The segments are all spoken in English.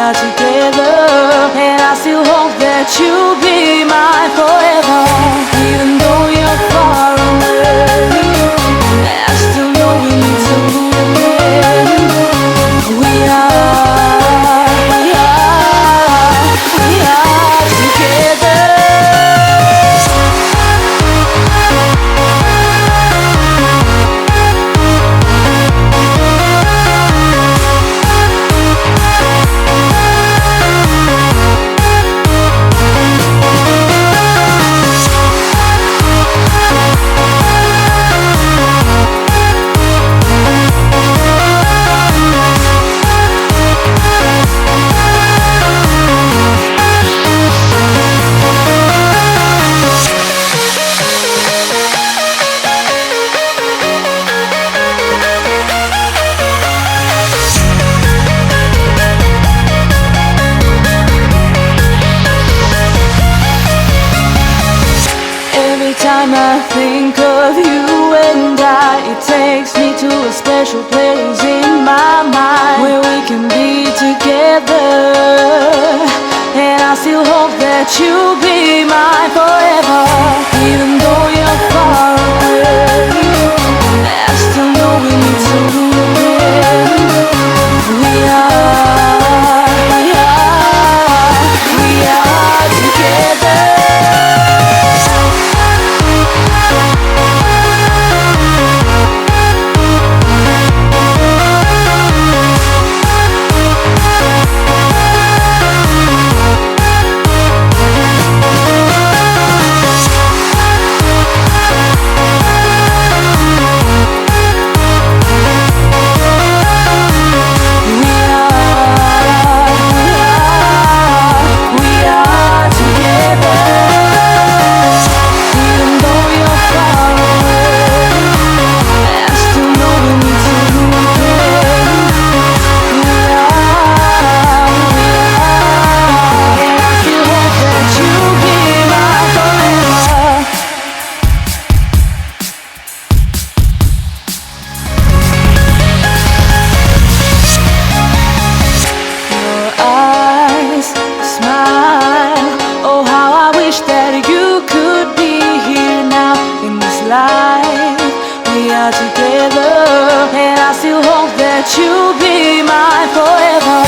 are together, and I still hope that you'll be mine forever. Even though you're far away, I still know we need to move in. We are together. Every time I think of you and it takes me to a special place in my mind where we can be together. And I still hope that you'll be mine forever. Even though you're far away, I still know we need to move in. We are together. We are together, and I still hope that you'll be mine forever.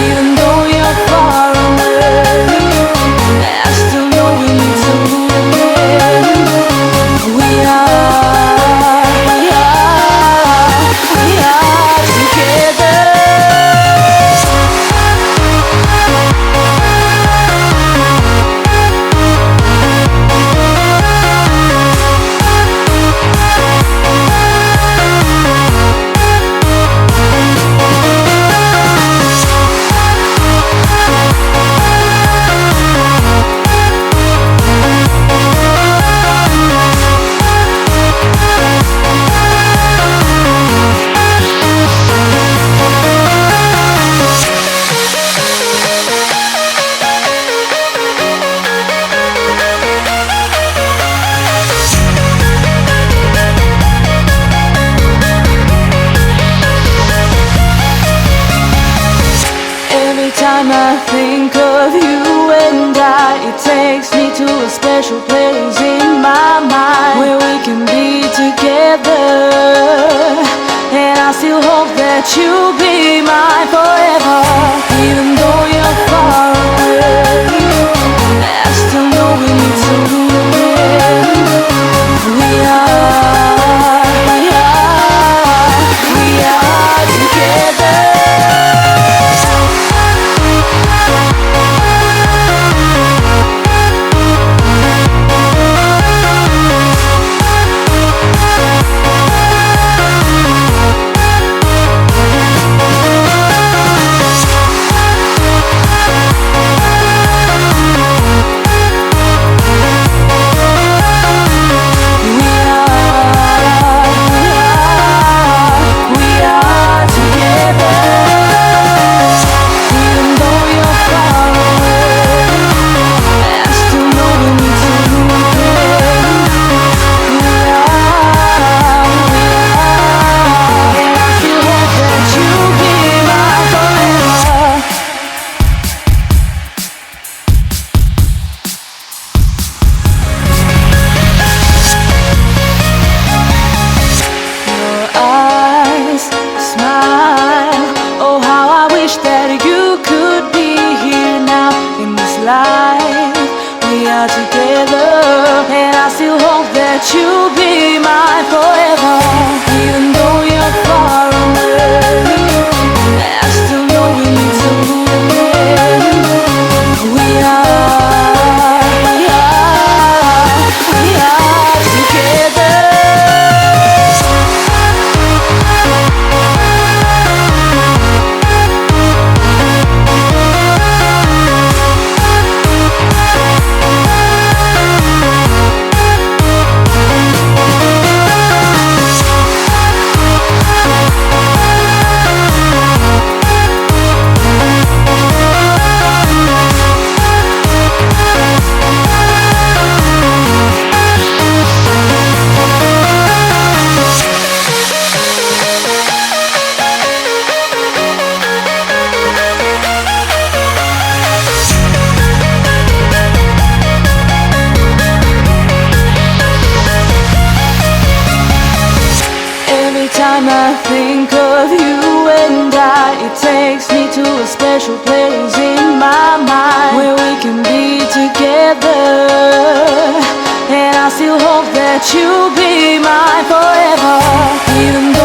Even though you're far away, I still know we need to move in. We are together. Every time I think of you and it takes me to a special place in my mind where we can be together. And I still hope that you'll be mine forever. Even though you're far away, I still know we need to move in. We are together. you'll be mine forever. Even though you're far away, I still know we need to begin. We are together. Every time I think of you and it takes me to a special place in my mind where we can be together. And I still hope that you'll be mine forever. Even